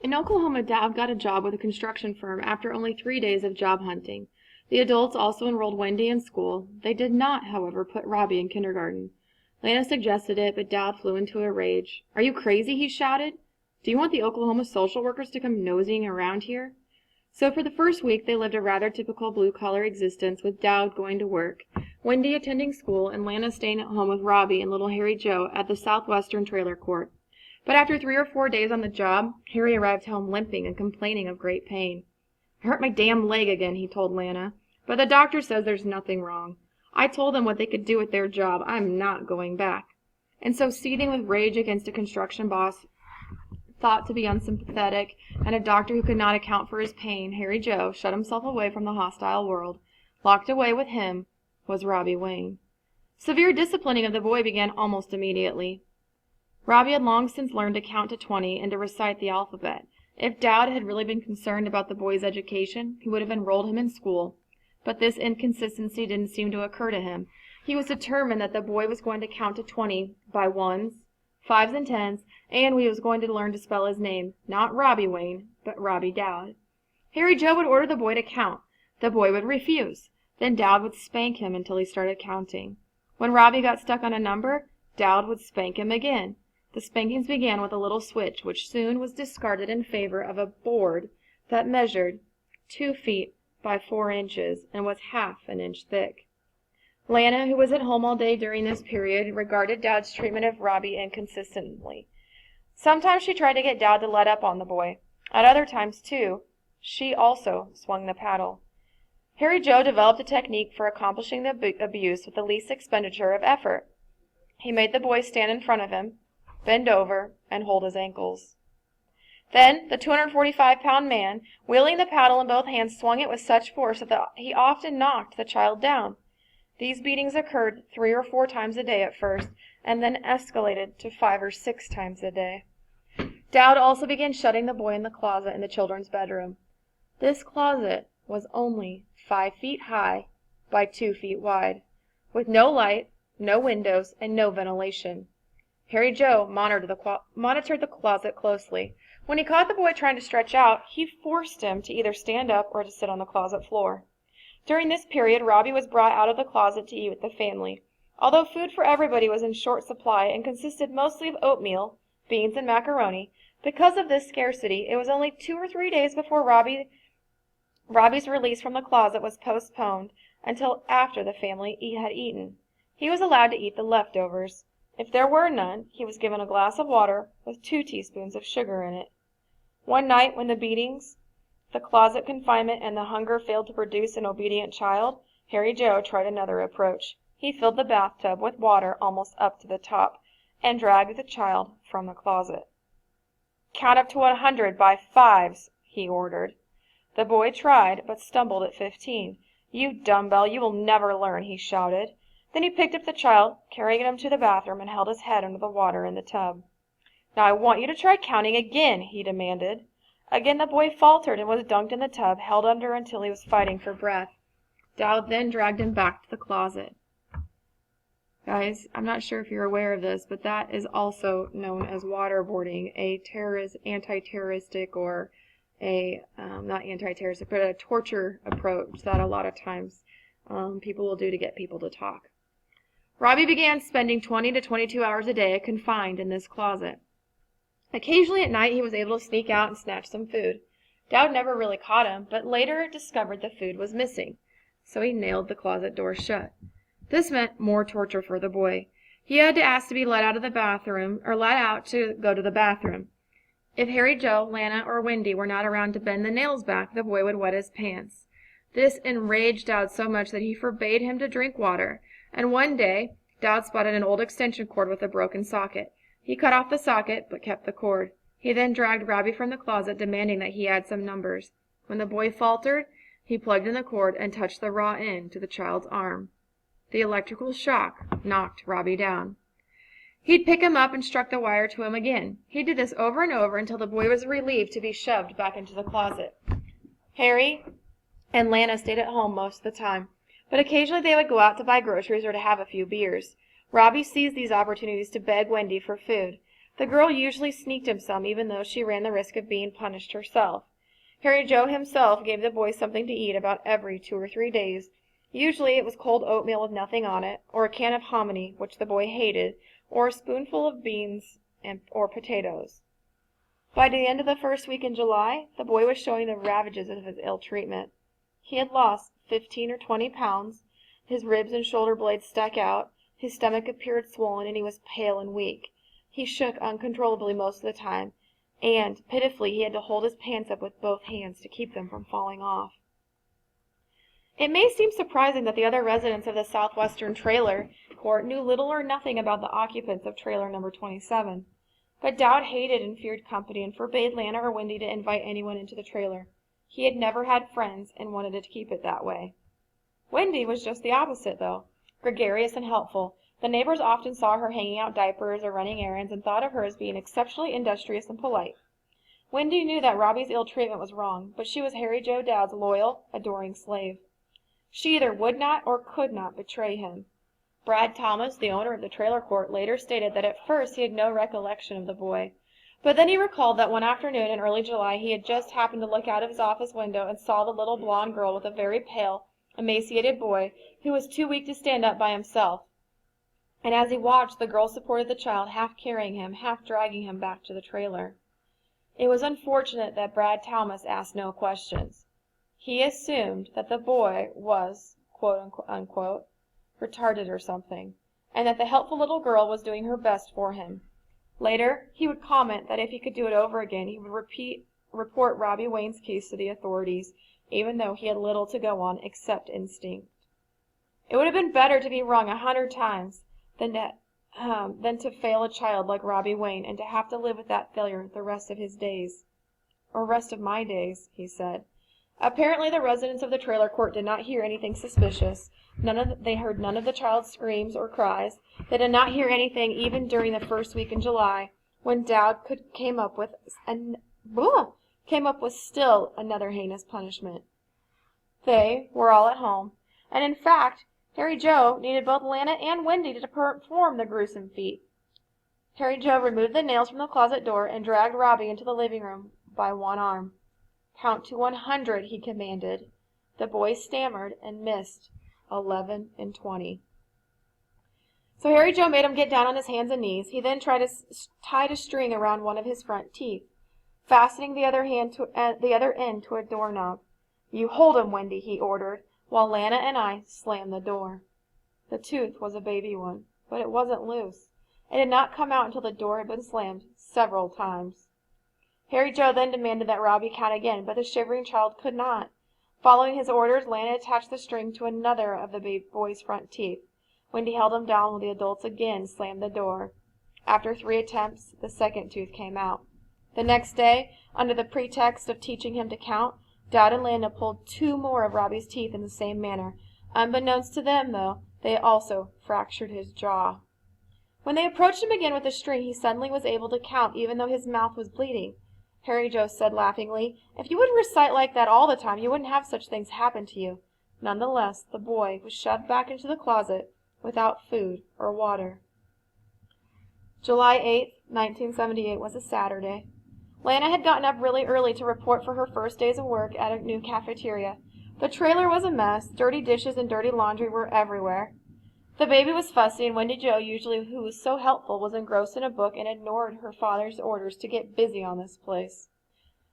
In Oklahoma, Dad got a job with a construction firm after only 3 days of job hunting. The adults also enrolled Wendy in school. They did not, however, put Robbie in kindergarten. Lana suggested it, but Dad flew into a rage. "Are you crazy?" he shouted. "Do you want the Oklahoma social workers to come nosing around here?" So for the first week they lived a rather typical blue-collar existence, with Dad going to work, Wendy attending school, and Lana staying at home with Robbie and little Harry Joe at the Southwestern Trailer Court. But after 3 or 4 days on the job, Harry arrived home limping and complaining of great pain. "I hurt my damn leg again," he told Lana, "but the doctor says there's nothing wrong. I told them what they could do with their job. I'm not going back." And so, seething with rage against a construction boss thought to be unsympathetic and a doctor who could not account for his pain, Harry Joe shut himself away from the hostile world. Locked away with him was Robbie Wayne. Severe disciplining of the boy began almost immediately. Robbie had long since learned to count to 20 and to recite the alphabet. If Dad had really been concerned about the boy's education, he would have enrolled him in school. But this inconsistency didn't seem to occur to him. He was determined that the boy was going to count to 20 by ones, fives, and tens, and he was going to learn to spell his name, not Robbie Wayne, but Robbie Dowd. Harry Joe would order the boy to count. The boy would refuse. Then Dowd would spank him until he started counting. When Robbie got stuck on a number, Dowd would spank him again. The spankings began with a little switch, which soon was discarded in favor of a board that measured 2 feet by 4 inches and was half an inch thick. Lana, who was at home all day during this period, regarded Dad's treatment of Robbie inconsistently. Sometimes she tried to get Dad to let up on the boy. At other times, too, she also swung the paddle. Harry Joe developed a technique for accomplishing the abuse with the least expenditure of effort. He made the boy stand in front of him, bend over, and hold his ankles. Then the 245-pound man, wielding the paddle in both hands, swung it with such force that he often knocked the child down. These beatings occurred 3 or 4 times a day at first, and then escalated to 5 or 6 times a day. Dowd also began shutting the boy in the closet in the children's bedroom. This closet was only 5 feet high by 2 feet wide, with no light, no windows, and no ventilation. Harry Joe monitored the closet closely. When he caught the boy trying to stretch out, he forced him to either stand up or to sit on the closet floor. During this period, Robbie was brought out of the closet to eat with the family. Although food for everybody was in short supply and consisted mostly of oatmeal, beans, and macaroni, because of this scarcity, it was only 2 or 3 days before Robbie's release from the closet was postponed until after the family had eaten. He was allowed to eat the leftovers. If there were none, he was given a glass of water with 2 teaspoons of sugar in it. One night, when the beatings, the closet confinement, and the hunger failed to produce an obedient child, Harry Joe tried another approach. He filled the bathtub with water almost up to the top, and dragged the child from the closet. "Count up to 100 by 5s, he ordered. The boy tried, but stumbled at 15. "You dumbbell, you will never learn," he shouted. Then he picked up the child, carried him to the bathroom, and held his head under the water in the tub. "Now I want you to try counting again," he demanded. Again the boy faltered and was dunked in the tub, held under until he was fighting for breath. Dowd then dragged him back to the closet. Guys, I'm not sure if you're aware of this, but that is also known as waterboarding, a anti-terroristic or not anti-terroristic, but a torture approach that a lot of times people will do to get people to talk. Robbie began spending 20 to 22 hours a day confined in this closet. Occasionally at night he was able to sneak out and snatch some food. Dowd never really caught him, but later discovered the food was missing, so he nailed the closet door shut. This meant more torture for the boy. He had to ask to be let out of the bathroom, or let out to go to the bathroom. If Harry Joe, Lana, or Wendy were not around to bend the nails back, the boy would wet his pants. This enraged Dowd so much that he forbade him to drink water, and one day Dowd spotted an old extension cord with a broken socket. He cut off the socket, but kept the cord. He then dragged Robbie from the closet, demanding that he add some numbers. When the boy faltered, he plugged in the cord and touched the raw end to the child's arm. The electrical shock knocked Robbie down. He'd pick him up and struck the wire to him again. He did this over and over until the boy was relieved to be shoved back into the closet. Harry and Lana stayed at home most of the time, but occasionally they would go out to buy groceries or to have a few beers. Robbie seized these opportunities to beg Wendy for food. The girl usually sneaked him some, even though she ran the risk of being punished herself. Harry Joe himself gave the boys something to eat about every 2 or 3 days. Usually it was cold oatmeal with nothing on it, or a can of hominy, which the boy hated, or a spoonful of beans or potatoes. By the end of the first week in July, the boy was showing the ravages of his ill treatment. He had lost 15 or 20 pounds, his ribs and shoulder blades stuck out, his stomach appeared swollen, and he was pale and weak. He shook uncontrollably most of the time, and, pitifully, he had to hold his pants up with both hands to keep them from falling off. It may seem surprising that the other residents of the southwestern trailer court knew little or nothing about the occupants of trailer number 27. But Dowd hated and feared company and forbade Lana or Wendy to invite anyone into the trailer. He had never had friends and wanted to keep it that way. Wendy was just the opposite, though, gregarious and helpful. The neighbors often saw her hanging out diapers or running errands and thought of her as being exceptionally industrious and polite. Wendy knew that Robbie's ill treatment was wrong, but she was Harry Joe Dowd's loyal, adoring slave. She either would not or could not betray him. Brad Thomas, the owner of the trailer court, later stated that at first he had no recollection of the boy. But then he recalled that one afternoon in early July he had just happened to look out of his office window and saw the little blonde girl with a very pale, emaciated boy who was too weak to stand up by himself. And as he watched, the girl supported the child, half carrying him, half dragging him back to the trailer. It was unfortunate that Brad Thomas asked no questions. He assumed that the boy was, quote unquote, retarded or something, and that the helpful little girl was doing her best for him. Later, he would comment that if he could do it over again, he would report Robbie Wayne's case to the authorities, even though he had little to go on except instinct. It would have been better to be wrong 100 times than to fail a child like Robbie Wayne and to have to live with that failure the rest of his days. Or rest of my days, he said. Apparently the residents of the trailer court did not hear anything suspicious. They heard none of the child's screams or cries. They did not hear anything even during the first week in July, when Dowd came up with still another heinous punishment. They were all at home, and in fact, Harry Joe needed both Lana and Wendy to perform the gruesome feat. Harry Joe removed the nails from the closet door and dragged Robbie into the living room by one arm. "Count to 100, he commanded. The boy stammered and missed 11 and 20. So Harry Joe made him get down on his hands and knees. He then tied a string around one of his front teeth, fastening the other end to a doorknob. "You hold him, Wendy," he ordered, while Lana and I slammed the door. The tooth was a baby one, but it wasn't loose. It did not come out until the door had been slammed several times. Harry Joe then demanded that Robbie count again, but the shivering child could not. Following his orders, Lana attached the string to another of the boy's front teeth. Wendy held him down while the adults again slammed the door. After 3 attempts, the second tooth came out. The next day, under the pretext of teaching him to count, Dowd and Lana pulled 2 more of Robbie's teeth in the same manner. Unbeknownst to them, though, they also fractured his jaw. When they approached him again with the string, he suddenly was able to count even though his mouth was bleeding. Harry Joe said laughingly, "If you would recite like that all the time, you wouldn't have such things happen to you." Nonetheless, the boy was shoved back into the closet without food or water. July 8, 1978 was a Saturday. Lana had gotten up really early to report for her first days of work at a new cafeteria. The trailer was a mess. Dirty dishes and dirty laundry were everywhere. The baby was fussy, and Wendy Jo, usually who was so helpful, was engrossed in a book and ignored her father's orders to get busy on this place.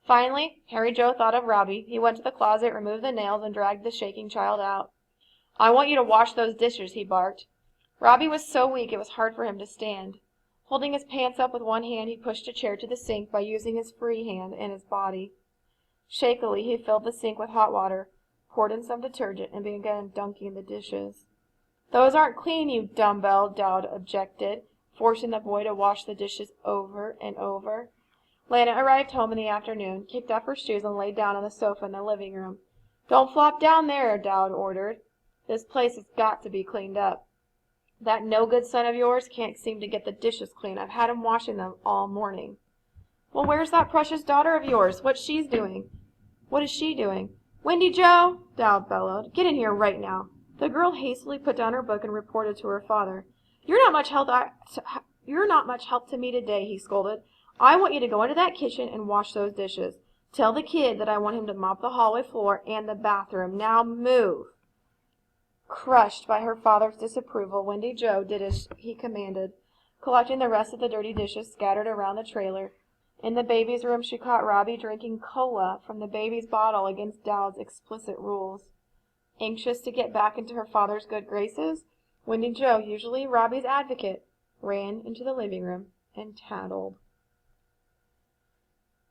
Finally, Harry Joe thought of Robbie. He went to the closet, removed the nails, and dragged the shaking child out. "I want you to wash those dishes," he barked. Robbie was so weak it was hard for him to stand. Holding his pants up with one hand, he pushed a chair to the sink by using his free hand and his body. Shakily, he filled the sink with hot water, poured in some detergent, and began dunking the dishes. "Those aren't clean, you dumbbell," Dowd objected, forcing the boy to wash the dishes over and over. Lana arrived home in the afternoon, kicked off her shoes, and lay down on the sofa in the living room. "Don't flop down there," Dowd ordered. "This place has got to be cleaned up. That no-good son of yours can't seem to get the dishes clean. I've had him washing them all morning." "Well, where's that precious daughter of yours? What is she doing?" "Wendy Jo!" Dowd bellowed. "Get in here right now." The girl hastily put down her book and reported to her father. "You're not much You're not much help to me today, he scolded. I want you to go into that kitchen and wash those dishes. Tell the kid that I want him to mop the hallway floor and the bathroom. Now move. Crushed by her father's disapproval, Wendy Jo did as he commanded, collecting the rest of the dirty dishes scattered around the trailer. In the baby's room, she caught Robbie drinking cola from the baby's bottle against Dowd's explicit rules. Anxious to get back into her father's good graces, Wendy Jo, usually Robbie's advocate, ran into the living room and tattled.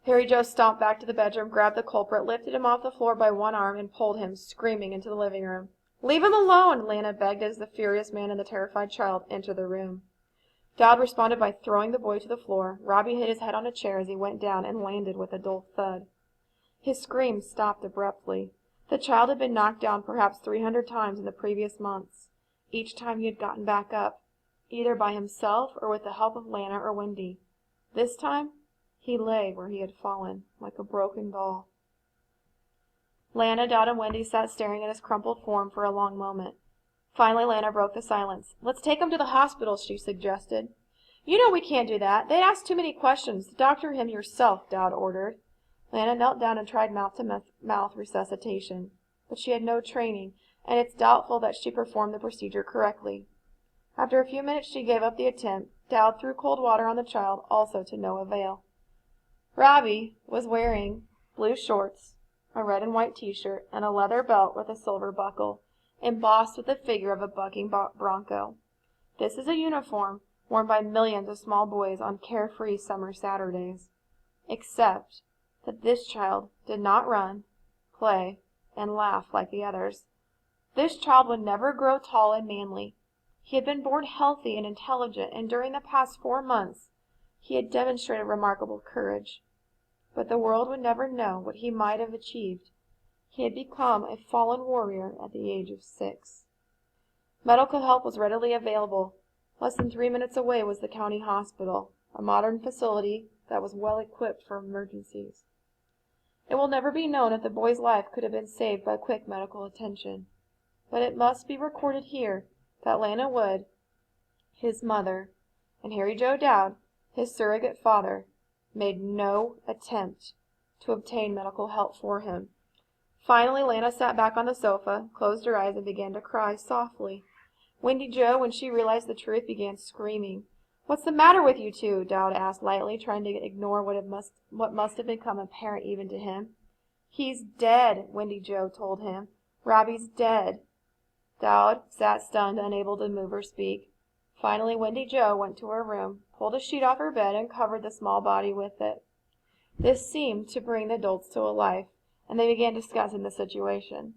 Harry Jo stomped back to the bedroom, grabbed the culprit, lifted him off the floor by one arm, and pulled him, screaming, into the living room. "Leave him alone!" Lana begged as the furious man and the terrified child entered the room. Dowd responded by throwing the boy to the floor. Robbie hit his head on a chair as he went down and landed with a dull thud. His screams stopped abruptly. The child had been knocked down perhaps 300 times in the previous months. Each time he had gotten back up, either by himself or with the help of Lana or Wendy. This time, he lay where he had fallen, like a broken doll. Lana, Dowd, and Wendy sat staring at his crumpled form for a long moment. Finally, Lana broke the silence. "Let's take him to the hospital," she suggested. "You know we can't do that. They'd ask too many questions. Doctor him yourself," Dowd ordered. Lana knelt down and tried mouth-to-mouth resuscitation, but she had no training, and it's doubtful that she performed the procedure correctly. After a few minutes she gave up the attempt. Dowd threw cold water on the child, also to no avail. Robbie was wearing blue shorts, a red and white t-shirt, and a leather belt with a silver buckle, embossed with the figure of a bucking bronco. This is a uniform worn by millions of small boys on carefree summer Saturdays. Except that this child did not run, play, and laugh like the others. This child would never grow tall and manly. He had been born healthy and intelligent, and during the past 4 months he had demonstrated remarkable courage. But the world would never know what he might have achieved. He had become a fallen warrior at the age of 6. Medical help was readily available. Less than 3 minutes away was the county hospital, a modern facility that was well equipped for emergencies. It will never be known if the boy's life could have been saved by quick medical attention. But it must be recorded here that Lana Wood, his mother, and Harry Jo Dowd, his surrogate father, made no attempt to obtain medical help for him. Finally, Lana sat back on the sofa, closed her eyes, and began to cry softly. Wendy Jo, when she realized the truth, began screaming. "What's the matter with you two?" Dowd asked lightly, trying to ignore what must have become apparent even to him. "He's dead," Wendy Jo told him. "Robbie's dead." Dowd sat stunned, unable to move or speak. Finally, Wendy Jo went to her room, pulled a sheet off her bed, and covered the small body with it. This seemed to bring the adults to life, and they began discussing the situation.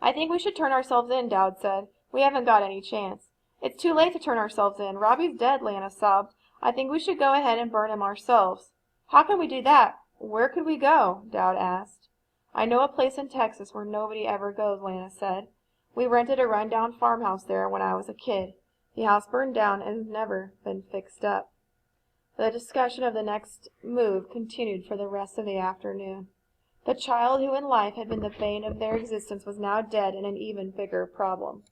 "I think we should turn ourselves in," Dowd said. "We haven't got any chance." "It's too late to turn ourselves in. Robbie's dead," Lana sobbed. "I think we should go ahead and burn him ourselves." "How can we do that? Where could we go?" Dowd asked. "I know a place in Texas where nobody ever goes," Lana said. "We rented a run-down farmhouse there when I was a kid. The house burned down and has never been fixed up." The discussion of the next move continued for the rest of the afternoon. The child who in life had been the bane of their existence was now dead, and an even bigger problem.